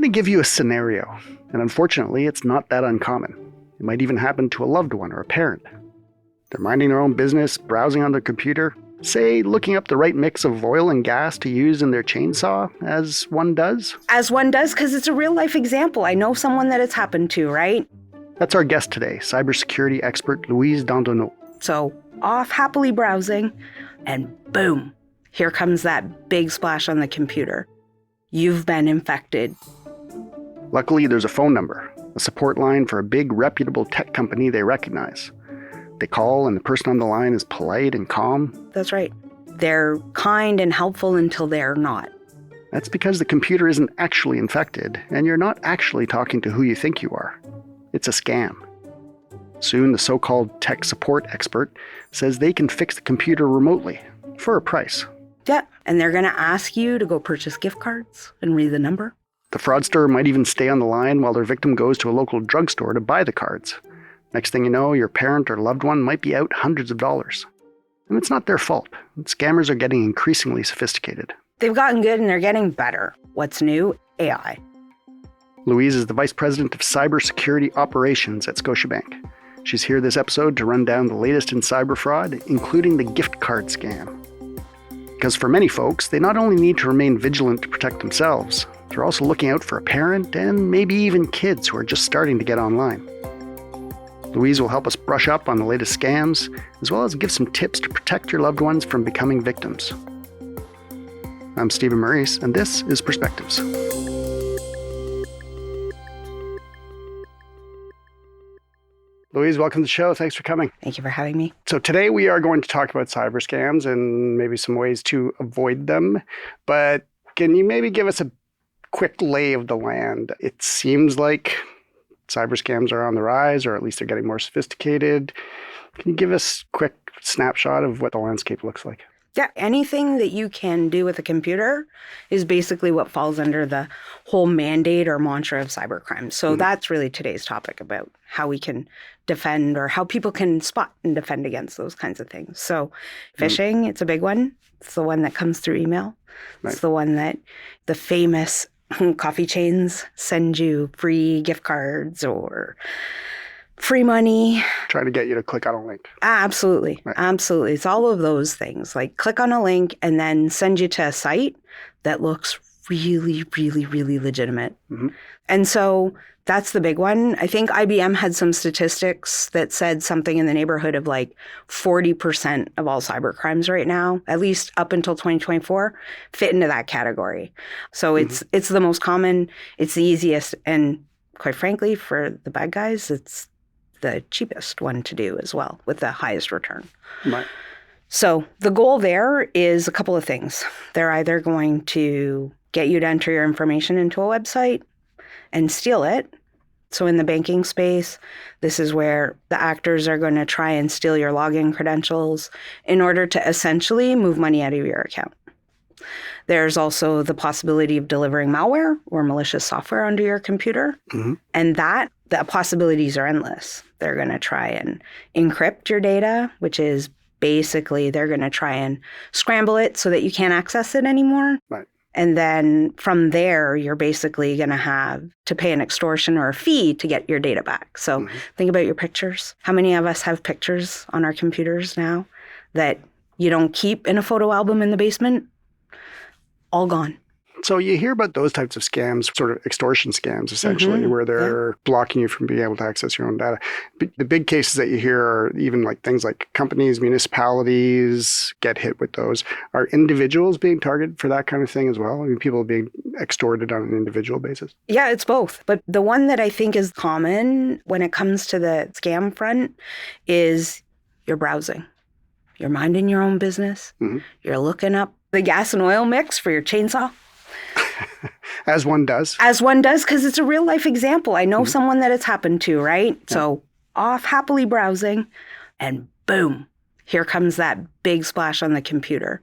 going to give you a scenario, and unfortunately, it's not that uncommon. It might even happen to a loved one or a parent. They're minding their own business, browsing on their computer, say looking up the right mix of oil and gas to use in their chainsaw, as one does. As one does, because it's a real-life example. I know someone that it's happened to, right? That's our guest today, cybersecurity expert Louise Dandonneau. So, off happily browsing, and boom, here comes that big splash on the computer. You've been infected. Luckily, there's a phone number, a support line for a big, reputable tech company they recognize. They call, and the person on the line is polite and calm. That's right. They're kind and helpful until they're not. That's because the computer isn't actually infected, and you're not actually talking to who you think you are. It's a scam. Soon, the so-called tech support expert says they can fix the computer remotely, for a price. Yeah, and they're going to ask you to go purchase gift cards and read the number. The fraudster might even stay on the line while their victim goes to a local drugstore to buy the cards. Next thing you know, your parent or loved one might be out hundreds of dollars. And it's not their fault. Scammers are getting increasingly sophisticated. They've gotten good and they're getting better. What's new? AI. Louise is the Vice President of Cybersecurity Operations at Scotiabank. She's here this episode to run down the latest in cyber fraud, including the gift card scam. Because for many folks, they not only need to remain vigilant to protect themselves, they're also looking out for a parent and maybe even kids who are just starting to get online. Louise will help us brush up on the latest scams, as well as give some tips to protect your loved ones from becoming victims. I'm Stephen Maurice, and this is Perspectives. Louise, welcome to the show. Thanks for coming. Thank you for having me. So today we are going to talk about cyber scams and maybe some ways to avoid them. But can you maybe give us a quick lay of the land? It seems like cyber scams are on the rise, or at least they're getting more sophisticated. Can you give us a quick snapshot of what the landscape looks like? Yeah, anything that you can do with a computer is basically what falls under the whole mandate or mantra of cybercrime. So that's really today's topic about how we can defend or how people can spot and defend against those kinds of things. So phishing, it's a big one. It's the one that comes through email. Right. It's the one that the famous coffee chains send you free gift cards or free money. Trying to get you to click on a link. Absolutely. Right. Absolutely. It's all of those things. Like click on a link and then send you to a site that looks really, really, really legitimate. Mm-hmm. And so that's the big one. I think IBM had some statistics that said something in the neighborhood of like 40% of all cyber crimes right now, at least up until 2024, fit into that category. So it's the most common, it's the easiest, and quite frankly, for the bad guys, it's the cheapest one to do as well, with the highest return. Right. So the goal there is a couple of things. They're either going to get you to enter your information into a website and steal it. So in the banking space, this is where the actors are going to try and steal your login credentials in order to essentially move money out of your account. There's also the possibility of delivering malware or malicious software onto your computer. Mm-hmm. And the possibilities are endless. They're going to try and encrypt your data, which is basically they're going to try and scramble it so that you can't access it anymore. Right. And then from there, you're basically going to have to pay an extortion or a fee to get your data back. So think about your pictures. How many of us have pictures on our computers now that you don't keep in a photo album in the basement? All gone. So you hear about those types of scams, sort of extortion scams, essentially, where they're blocking you from being able to access your own data. But the big cases that you hear are even like things like companies, municipalities get hit with those. Are individuals being targeted for that kind of thing as well? I mean, people being extorted on an individual basis? Yeah, it's both. But the one that I think is common when it comes to the scam front is you're browsing. You're minding your own business. Mm-hmm. You're looking up the gas and oil mix for your chainsaw. As one does. As one does, because it's a real life example. I know someone that it's happened to, right? Yeah. So off happily browsing, and boom, here comes that big splash on the computer.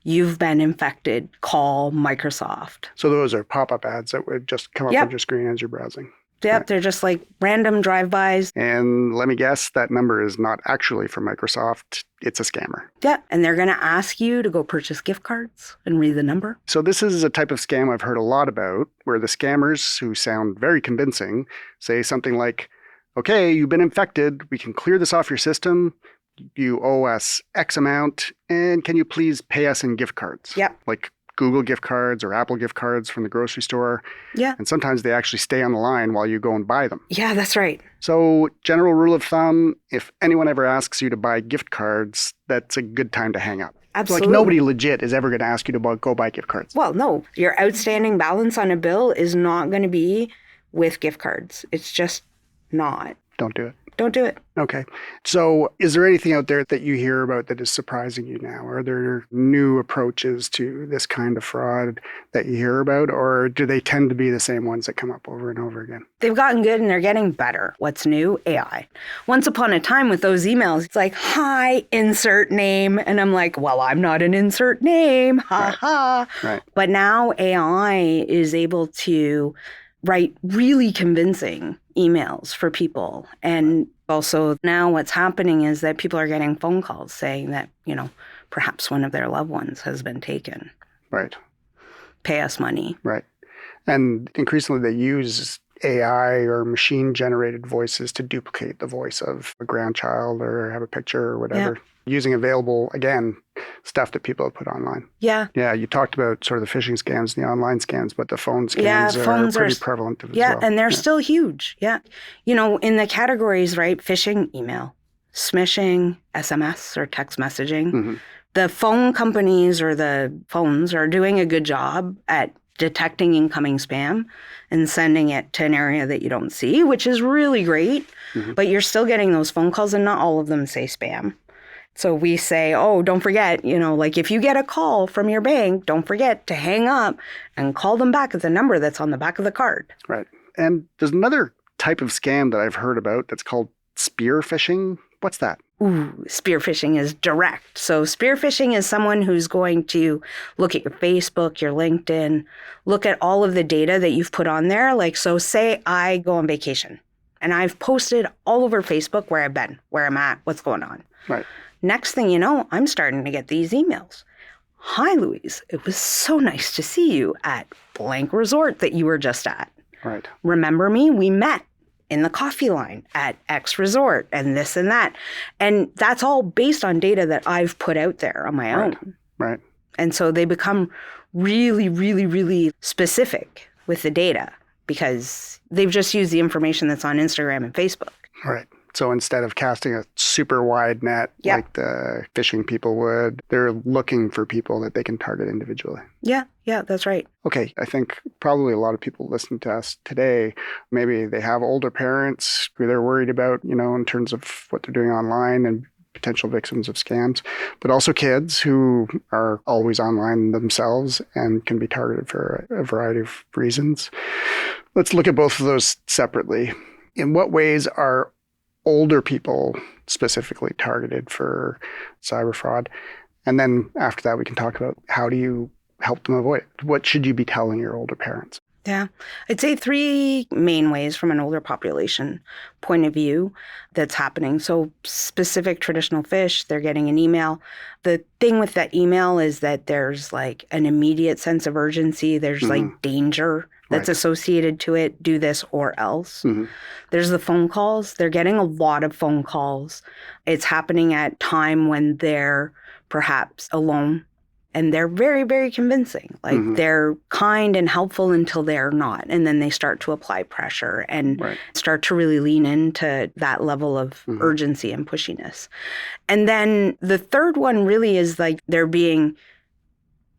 You've been infected. Call Microsoft. So those are pop-up ads that would just come up on your screen as you're browsing. Yep, Right. they're just like random drive-bys. And let me guess, that number is not actually from Microsoft. It's a scammer. Yeah, and they're going to ask you to go purchase gift cards and read the number. So this is a type of scam I've heard a lot about, where the scammers, who sound very convincing, say something like, okay, you've been infected. We can clear this off your system. You owe us X amount. And can you please pay us in gift cards? Yep. Like Google gift cards or Apple gift cards from the grocery store. Yeah. And sometimes they actually stay on the line while you go and buy them. Yeah, that's right. So general rule of thumb, if anyone ever asks you to buy gift cards, that's a good time to hang up. Absolutely. Like nobody legit is ever going to ask you to go buy gift cards. Well, no, your outstanding balance on a bill is not going to be with gift cards. It's just not. Don't do it. Don't do it. Okay. So is there anything out there that you hear about that is surprising you now? Are there new approaches to this kind of fraud that you hear about, or do they tend to be the same ones that come up over and over again? They've gotten good and they're getting better. What's new? AI. Once upon a time with those emails, it's like, hi, insert name. And I'm like, well, I'm not an insert name. Ha ha. Right. But now AI is able to write really convincing emails for people. And also now what's happening is that people are getting phone calls saying that, perhaps one of their loved ones has been taken. Right. Pay us money. Right. And increasingly they use AI or machine-generated voices to duplicate the voice of a grandchild or have a picture or whatever, using available, again, stuff that people have put online. Yeah. Yeah, you talked about sort of the phishing scams and the online scams, but the phone scams are pretty prevalent as well. Yeah, and they're still huge. Yeah. In the categories, right, phishing, email, smishing, SMS or text messaging, Mm-hmm. the phone companies or the phones are doing a good job at detecting incoming spam and sending it to an area that you don't see, which is really great. Mm-hmm. But you're still getting those phone calls and not all of them say spam. So we say, oh, don't forget, like if you get a call from your bank, don't forget to hang up and call them back at the number that's on the back of the card. Right. And there's another type of scam that I've heard about that's called spear phishing. What's that? Ooh, spear phishing is direct. So spear phishing is someone who's going to look at your Facebook, your LinkedIn, look at all of the data that you've put on there. Like, so say I go on vacation and I've posted all over Facebook where I've been, where I'm at, what's going on. Right. Next thing you know, I'm starting to get these emails. Hi, Louise. It was so nice to see you at blank resort that you were just at. Right. Remember me? We met in the coffee line at X resort and this and that. And that's all based on data that I've put out there on my own. Right. And so they become really, really, really specific with the data because they've just used the information that's on Instagram and Facebook. Right. So instead of casting a super wide net like the phishing people would, they're looking for people that they can target individually. Yeah, that's right. Okay, I think probably a lot of people listening to us today, maybe they have older parents who they're worried about, in terms of what they're doing online and potential victims of scams, but also kids who are always online themselves and can be targeted for a variety of reasons. Let's look at both of those separately. In what ways are older people specifically targeted for cyber fraud? And then after that, we can talk about how do you help them avoid it? What should you be telling your older parents? Yeah, I'd say three main ways from an older population point of view that's happening. So specific traditional fish, they're getting an email. The thing with that email is that there's like an immediate sense of urgency. There's like danger that's associated to it. Do this or else. Mm-hmm. There's the phone calls. They're getting a lot of phone calls. It's happening at time when they're perhaps alone. And they're very, very convincing. Like they're kind and helpful until they're not. And then they start to apply pressure and start to really lean into that level of urgency and pushiness. And then the third one really is like they're being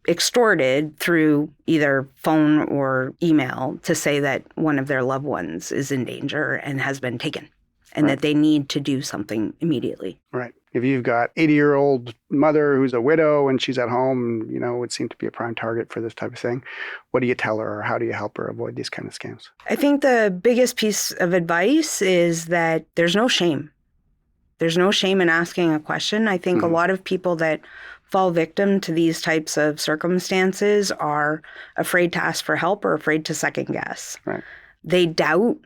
extorted through either phone or email to say that one of their loved ones is in danger and has been taken and that they need to do something immediately. Right. If you've got 80-year-old mother who's a widow and she's at home, would seem to be a prime target for this type of thing, what do you tell her or how do you help her avoid these kind of scams? I think the biggest piece of advice is that there's no shame. There's no shame in asking a question. I think a lot of people that fall victim to these types of circumstances are afraid to ask for help or afraid to second guess. Right. They doubt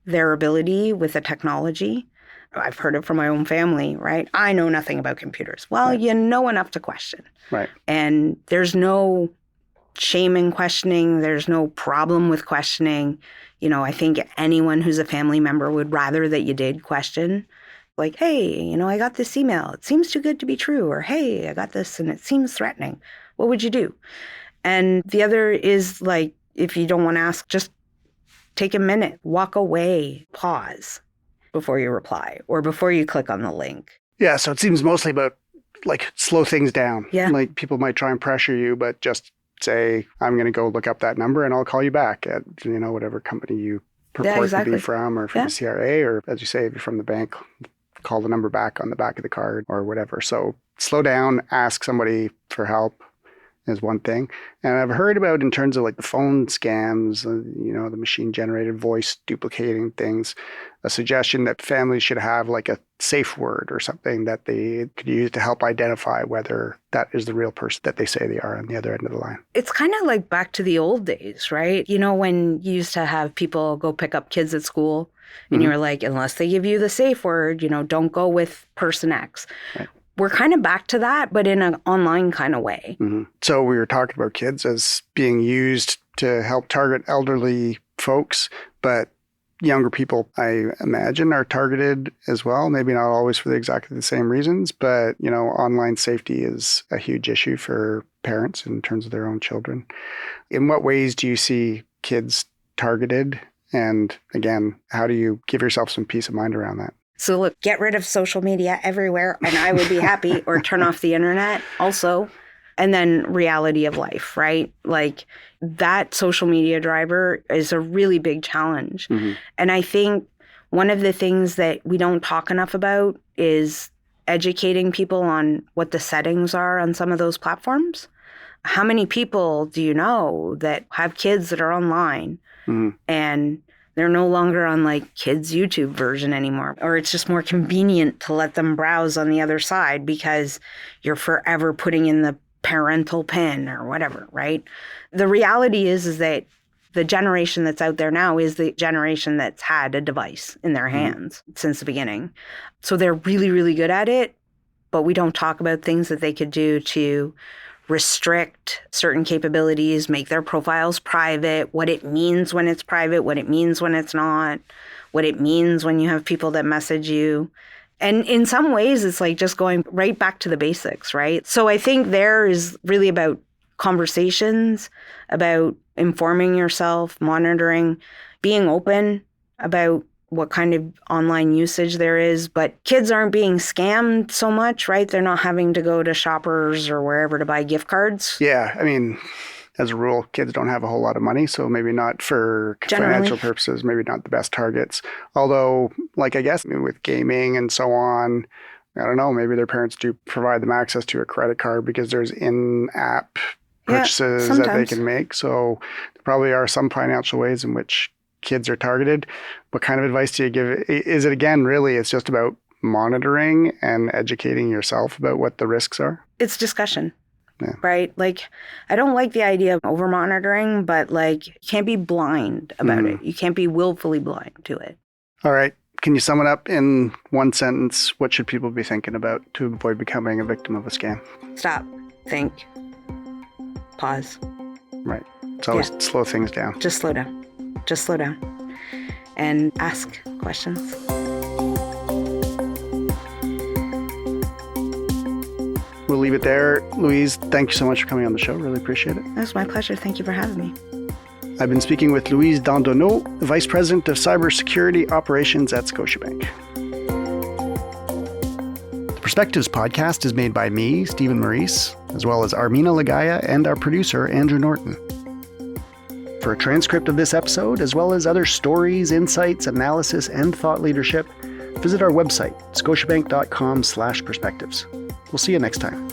their ability with the technology. I've heard it from my own family, right? I know nothing about computers. Well, Right. you know enough to question. Right. And there's no shame in questioning. There's no problem with questioning. I think anyone who's a family member would rather that you did question. Like, hey, I got this email. It seems too good to be true. Or, hey, I got this and it seems threatening. What would you do? And the other is like, if you don't want to ask, just take a minute, walk away, pause before you reply or before you click on the link. Yeah, so it seems mostly about like slow things down. Yeah. Like people might try and pressure you, but just say, I'm going to go look up that number and I'll call you back at, whatever company you purport to be from, or from the CRA, or as you say, if you're from the bank, call the number back on the back of the card or whatever. So slow down, ask somebody for help is one thing. And I've heard about in terms of like the phone scams, the machine generated voice duplicating things, a suggestion that families should have like a safe word or something that they could use to help identify whether that is the real person that they say they are on the other end of the line. It's kind of like back to the old days, right? When you used to have people go pick up kids at school and you were like, unless they give you the safe word, don't go with person X. Right. We're kind of back to that, but in an online kind of way. Mm-hmm. So we were talking about kids as being used to help target elderly folks, but younger people, I imagine, are targeted as well. Maybe not always for exactly the same reasons, but, online safety is a huge issue for parents in terms of their own children. In what ways do you see kids targeted? And again, how do you give yourself some peace of mind around that? So look, get rid of social media everywhere and I would be happy, or turn off the internet also. And then reality of life, right? Like that social media driver is a really big challenge. Mm-hmm. And I think one of the things that we don't talk enough about is educating people on what the settings are on some of those platforms. How many people do you know that have kids that are online and they're no longer on like kids' YouTube version anymore, or it's just more convenient to let them browse on the other side because you're forever putting in the parental pin or whatever, right? The reality is that the generation that's out there now is the generation that's had a device in their hands since the beginning. So they're really, really good at it, but we don't talk about things that they could do to restrict certain capabilities, make their profiles private, what it means when it's private, what it means when it's not, what it means when you have people that message you. And in some ways, it's like just going right back to the basics, right? So I think there is really about conversations, about informing yourself, monitoring, being open about what kind of online usage there is. But kids aren't being scammed so much, right? They're not having to go to Shoppers or wherever to buy gift cards. Yeah, I mean, as a rule, kids don't have a whole lot of money, so maybe not for financial purposes, maybe not the best targets. Although, like I guess with gaming and so on, I don't know, maybe their parents do provide them access to a credit card because there's in-app purchases that they can make. So there probably are some financial ways in which kids are targeted. What kind of advice do you give? Is it, again, really, it's just about monitoring and educating yourself about what the risks are? It's discussion. Yeah. Right? Like, I don't like the idea of over-monitoring, but like, you can't be blind about it. You can't be willfully blind to it. All right. Can you sum it up in one sentence? What should people be thinking about to avoid becoming a victim of a scam? Stop. Think. Pause. Right. It's always slow things down. Just slow down. Just slow down. And ask questions. We'll leave it there. Louise, thank you so much for coming on the show. Really appreciate it. It was my pleasure. Thank you for having me. I've been speaking with Louise Dandonneau, Vice President of Cybersecurity Operations at Scotiabank. The Perspectives podcast is made by me, Stephen Maurice, as well as Armina Lagaya and our producer, Andrew Norton. For a transcript of this episode, as well as other stories, insights, analysis, and thought leadership, visit our website, scotiabank.com/perspectives. We'll see you next time.